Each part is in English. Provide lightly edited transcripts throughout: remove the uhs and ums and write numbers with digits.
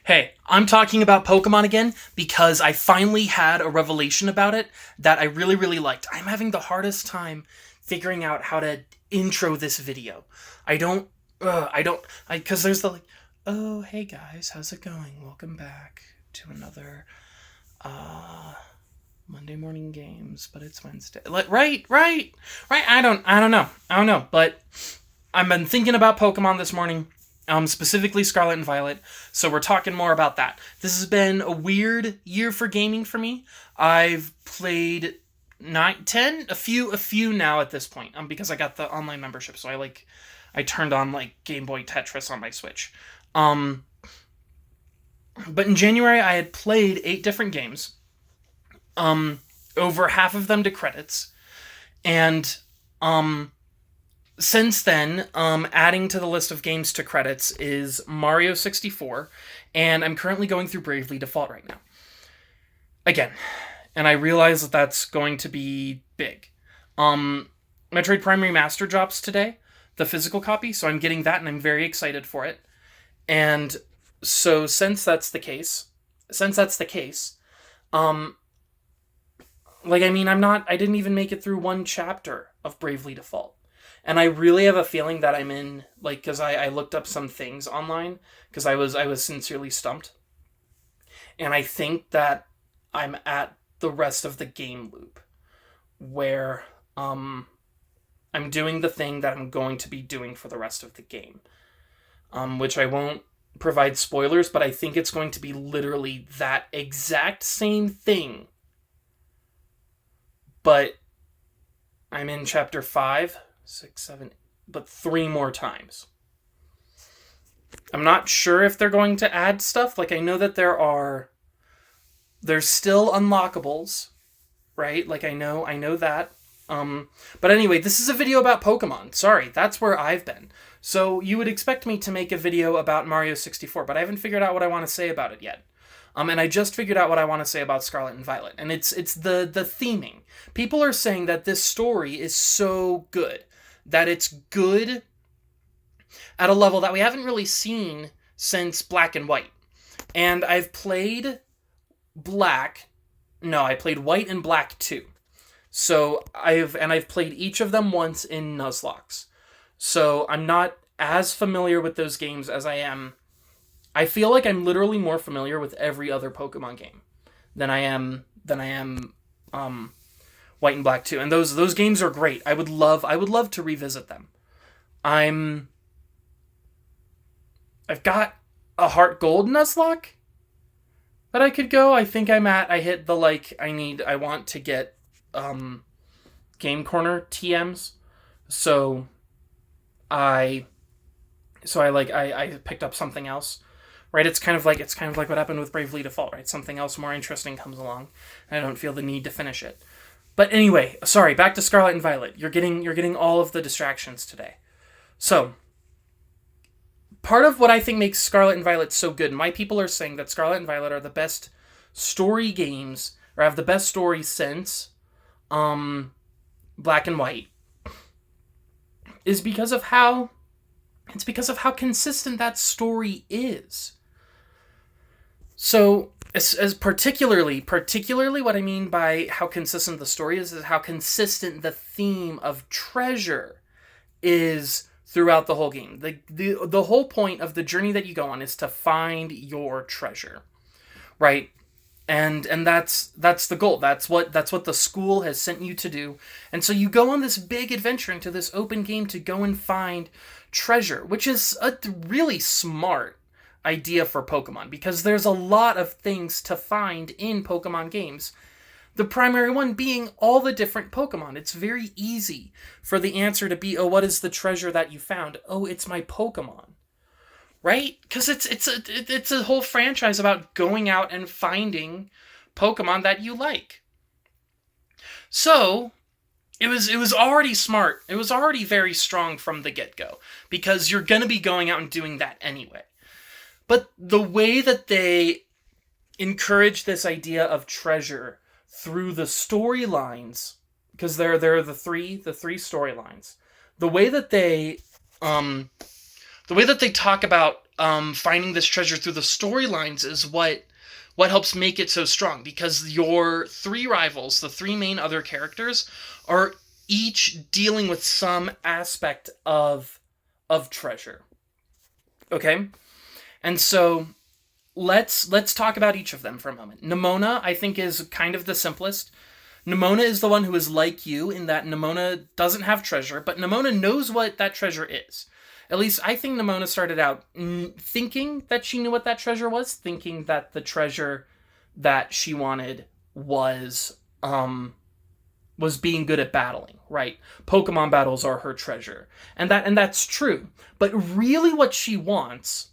Hey, I'm talking about Pokemon again because I finally had a revelation about it that I really, really liked. I'm having the hardest time figuring out how to intro this video. Because there's the oh, hey guys, how's it going? Welcome back to another, Monday morning games, but it's Wednesday. Right. I don't know, but I've been thinking about Pokemon this morning. Specifically Scarlet and Violet, so we're talking more about that. This has been a weird year for gaming for me. I've played 9, 10, a few now at this point, because I got the online membership, so I turned on, Game Boy Tetris on my Switch. But in January, I had played 8 different games, over half of them to credits, and, since then, adding to the list of games to credits is Mario 64, and I'm currently going through Bravely Default right now. Again, and I realize that that's going to be big. Metroid Prime Remaster drops today, the physical copy, so I'm getting that, and I'm very excited for it. And so since that's the case, I didn't even make it through one chapter of Bravely Default. And I really have a feeling that I'm in, because I looked up some things online, because I was sincerely stumped. And I think that I'm at the rest of the game loop, where I'm doing the thing that I'm going to be doing for the rest of the game. Which I won't provide spoilers, but I think it's going to be literally that exact same thing. But I'm in chapter 5... 6, 7, but 3 more times. I'm not sure if they're going to add stuff. I know that there's still unlockables, right? I know that. But anyway, this is a video about Pokemon. Sorry, that's where I've been. So you would expect me to make a video about Mario 64, but I haven't figured out what I want to say about it yet. And I just figured out what I want to say about Scarlet and Violet, and it's the theming. People are saying that this story is so good, that it's good at a level that we haven't really seen since Black and White. And I've played White and Black too. So I've played each of them once in Nuzlocke. So I'm not as familiar with those games as I am. I feel like I'm literally more familiar with every other Pokemon game than I am White and Black 2. And those games are great. I would love to revisit them. I've got a Heart Gold Nuzlocke that I could go. I think I hit the I want to get Game Corner TMs. So I picked up something else. Right, it's kind of like what happened with Bravely Default, right? Something else more interesting comes along, and I don't feel the need to finish it. But anyway, sorry, back to Scarlet and Violet. You're getting all of the distractions today. So, part of what I think makes Scarlet and Violet so good, my people are saying that Scarlet and Violet are the best story games, or have the best story since Black and White, is because of how consistent that story is. So, as particularly what I mean by how consistent the story is how consistent the theme of treasure is throughout the whole game. The whole point of the journey that you go on is to find your treasure, right? And that's the goal. That's what the school has sent you to do. And so you go on this big adventure into this open game to go and find treasure, which is a really smart idea for Pokemon, because there's a lot of things to find in Pokemon games. The primary one being all the different Pokemon. It's very easy for the answer to be, oh, what is the treasure that you found? Oh, it's my Pokemon. Right? Because it's a whole franchise about going out and finding Pokemon that you like. So it was already smart. It was already very strong from the get-go, because you're going to be going out and doing that anyway. But the way that they encourage this idea of treasure through the storylines, because there are the three storylines, the way that they talk about finding this treasure through the storylines is what helps make it so strong, because your three rivals, the three main other characters, are each dealing with some aspect of treasure. Okay? And so let's talk about each of them for a moment. Nemona, I think, is kind of the simplest. Nemona is the one who is like you in that Nemona doesn't have treasure, but Nemona knows what that treasure is. At least I think Nemona started out thinking that she knew what that treasure was, thinking that the treasure that she wanted was being good at battling, right? Pokemon battles are her treasure. And that's true. But really what she wants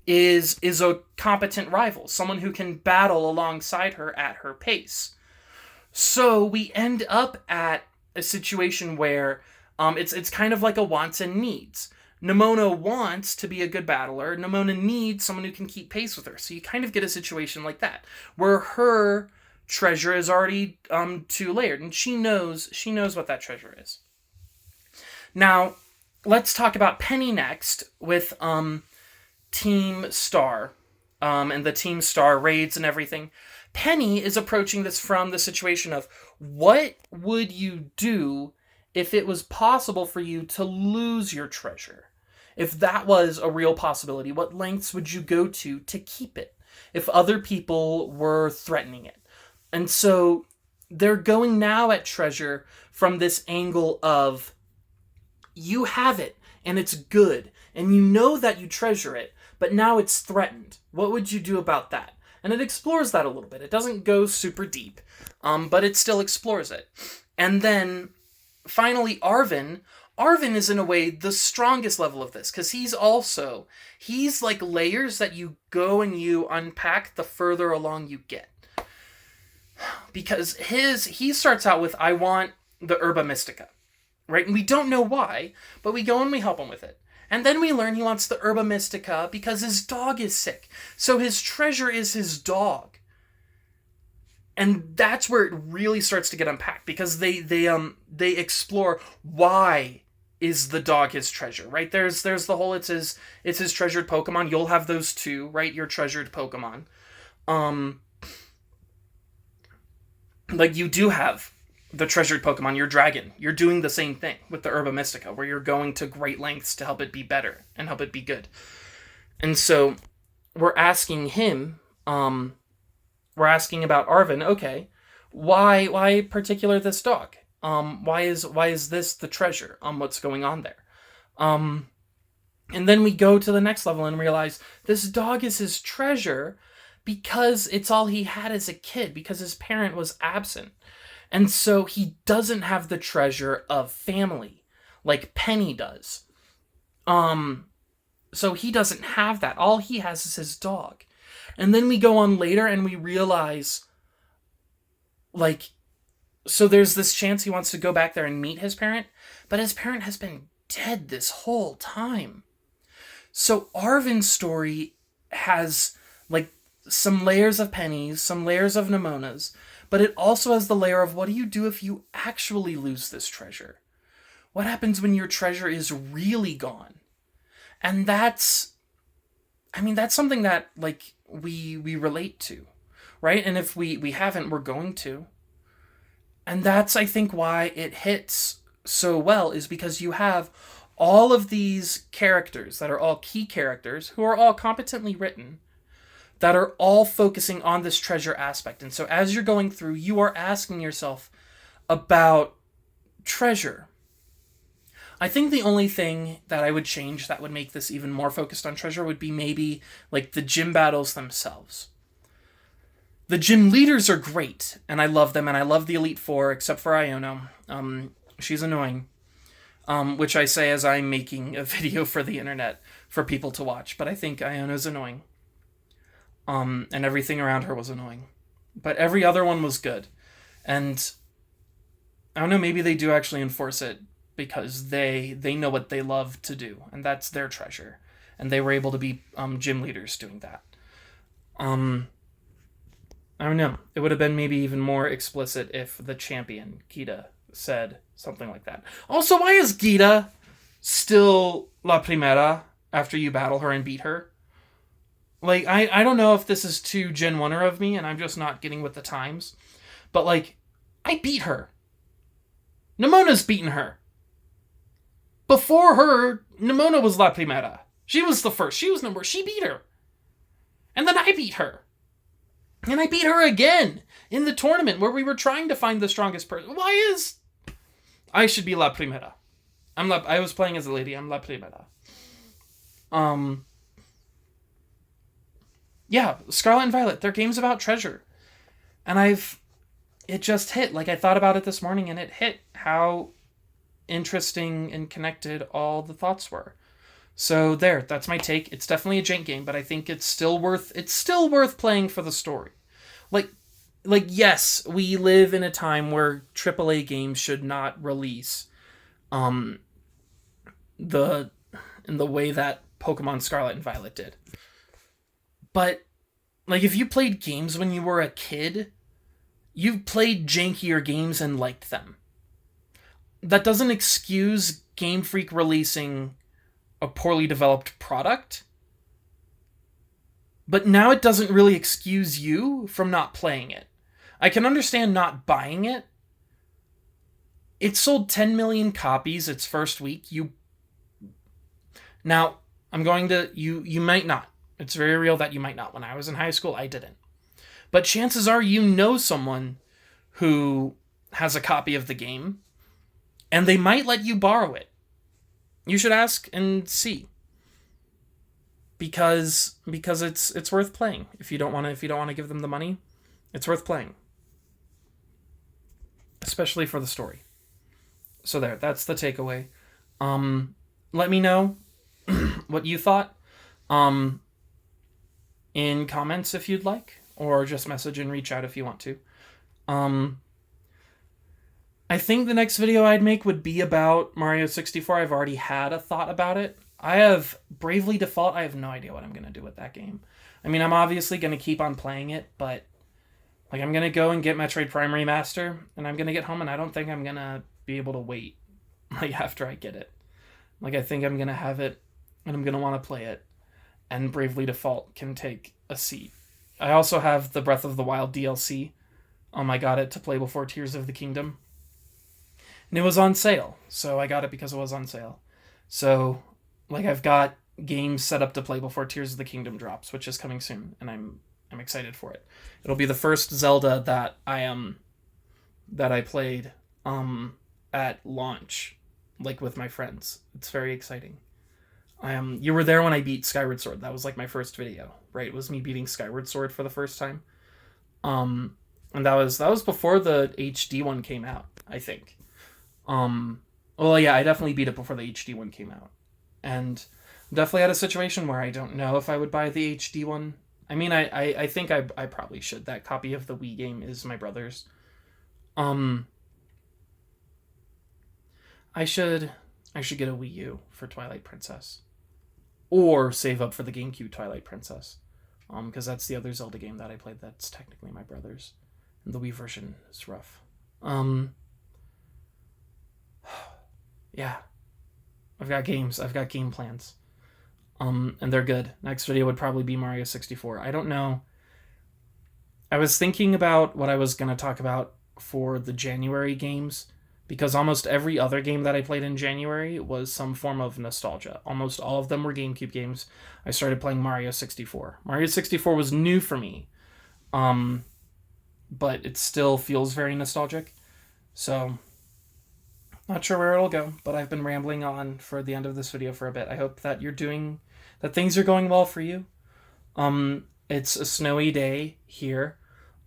is a competent rival, someone who can battle alongside her at her pace. So we end up at a situation where it's kind of like a wants and needs. Nemona wants to be a good battler. Nemona needs someone who can keep pace with her. So you kind of get a situation like that, where her treasure is already two-layered, and she knows what that treasure is. Now, let's talk about Penny next with Team Star and the Team Star raids and everything. Penny is approaching this from the situation of, what would you do if it was possible for you to lose your treasure? If that was a real possibility, what lengths would you go to keep it if other people were threatening it? And so they're going now at treasure from this angle of, you have it and it's good and you know that you treasure it, but now it's threatened. What would you do about that? And it explores that a little bit. It doesn't go super deep, but it still explores it. And then finally, Arvin is in a way the strongest level of this, because he's like layers that you go and you unpack the further along you get. Because he starts out with, I want the Herba Mystica, right? And we don't know why, but we go and we help him with it. And then we learn he wants the Herba Mystica because his dog is sick. So his treasure is his dog. And that's where it really starts to get unpacked, because they explore, why is the dog his treasure, right? There's the whole, it's his treasured Pokemon. You'll have those too, right? Your treasured Pokemon. Like, you do have the treasured Pokemon, your dragon. You're doing the same thing with the Herba Mystica, where you're going to great lengths to help it be better and help it be good. And so we're asking him, we're asking about Arvin, okay, why particular this dog? Why is this the treasure? What's going on there? And then we go to the next level and realize this dog is his treasure because it's all he had as a kid, because his parent was absent. And so he doesn't have the treasure of family like Penny does. So he doesn't have that. All he has is his dog. And then we go on later and we realize, like, so there's this chance he wants to go back there and meet his parent, but his parent has been dead this whole time. So Arvin's story has, like, some layers of Pennies, some layers of Nemonas, but it also has the layer of, what do you do if you actually lose this treasure? What happens when your treasure is really gone? And that's something that, like, we relate to, right? And if we haven't, we're going to. And that's, I think, why it hits so well, is because you have all of these characters that are all key characters, who are all competently written, that are all focusing on this treasure aspect. And so as you're going through, you are asking yourself about treasure. I think the only thing that I would change that would make this even more focused on treasure would be maybe, like, the gym battles themselves. The gym leaders are great, and I love them, and I love the Elite Four, except for Iono. She's annoying. Which I say as I'm making a video for the internet for people to watch, but I think Iono's annoying. And everything around her was annoying. But every other one was good. And I don't know, maybe they do actually enforce it because they know what they love to do, and that's their treasure. And they were able to be gym leaders doing that. I don't know. It would have been maybe even more explicit if the champion, Gita, said something like that. Also, why is Gita still La Primera after you battle her and beat her? like, I don't know if this is too Gen 1er of me and I'm just not getting with the times, but, like, I beat her. Nemona's beaten her. Before her, Nemona was La Primera. She was the first. She beat her. And then I beat her. And I beat her again in the tournament where we were trying to find the strongest person. I should be La Primera. I was playing as a lady. I'm La Primera. Yeah, Scarlet and Violet, they're games about treasure. And it just hit. Like, I thought about it this morning and it hit how interesting and connected all the thoughts were. So that's my take. It's definitely a jank game, but I think it's still worth playing for the story. Like yes, we live in a time where AAA games should not release in the way that Pokemon Scarlet and Violet did. But, like, if you played games when you were a kid, you've played jankier games and liked them. That doesn't excuse Game Freak releasing a poorly developed product. But now it doesn't really excuse you from not playing it. I can understand not buying it. It sold 10 million copies its first week. Now, you might not. It's very real that you might not. When I was in high school, I didn't. But chances are you know someone who has a copy of the game, and they might let you borrow it. You should ask and see. Because it's worth playing. If you don't want to give them the money, it's worth playing. Especially for the story. So that's the takeaway. Let me know what you thought. In comments if you'd like, or just message and reach out if you want to. I think the next video I'd make would be about Mario 64. I've already had a thought about it. I have Bravely Default. I have no idea what I'm going to do with that game. I mean, I'm obviously going to keep on playing it, but like, I'm going to go and get Metroid Prime Remaster, and I'm going to get home, and I don't think I'm going to be able to wait like after I get it. Like, I think I'm going to have it, and I'm going to want to play it, and Bravely Default can take a seat. I also have the Breath of the Wild DLC. I got it to play before Tears of the Kingdom. And it was on sale, so I got it because it was on sale. So, like, I've got games set up to play before Tears of the Kingdom drops, which is coming soon, and I'm excited for it. It'll be the first Zelda that I played at launch, like, with my friends. It's very exciting. You were there when I beat Skyward Sword. That was like my first video, right? It was me beating Skyward Sword for the first time. And that was before the HD one came out, I think. Well, yeah, I definitely beat it before the HD one came out. And definitely had a situation where I don't know if I would buy the HD one. I mean, I think I probably should. That copy of the Wii game is my brother's. I should get a Wii U for Twilight Princess. Or save up for the GameCube Twilight Princess. Because that's the other Zelda game that I played that's technically my brother's. And the Wii version is rough. Yeah. I've got games. I've got game plans. And they're good. Next video would probably be Mario 64. I don't know. I was thinking about what I was going to talk about for the January games, because almost every other game that I played in January was some form of nostalgia. Almost all of them were GameCube games. I started playing Mario 64. Mario 64 was new for me, but it still feels very nostalgic. So, not sure where it'll go, but I've been rambling on for the end of this video for a bit. I hope that that things are going well for you. It's a snowy day here,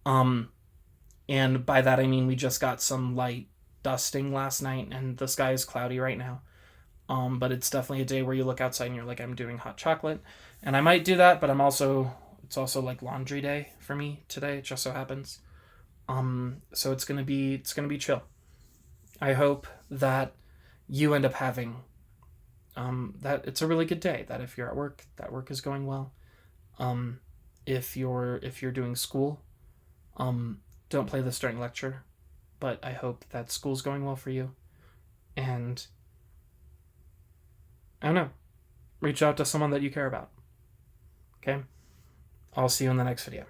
and by that I mean we just got some light dusting last night, and the sky is cloudy right now. But it's definitely a day where you look outside and you're like, I'm doing hot chocolate, and I might do that, but it's also like laundry day for me today. It just so happens. So it's gonna be chill. I hope that you end up having that it's a really good day. That if you're at work, that work is going well. If you're doing school, don't play this during lecture. But I hope that school's going well for you. And I don't know. Reach out to someone that you care about. Okay? I'll see you in the next video.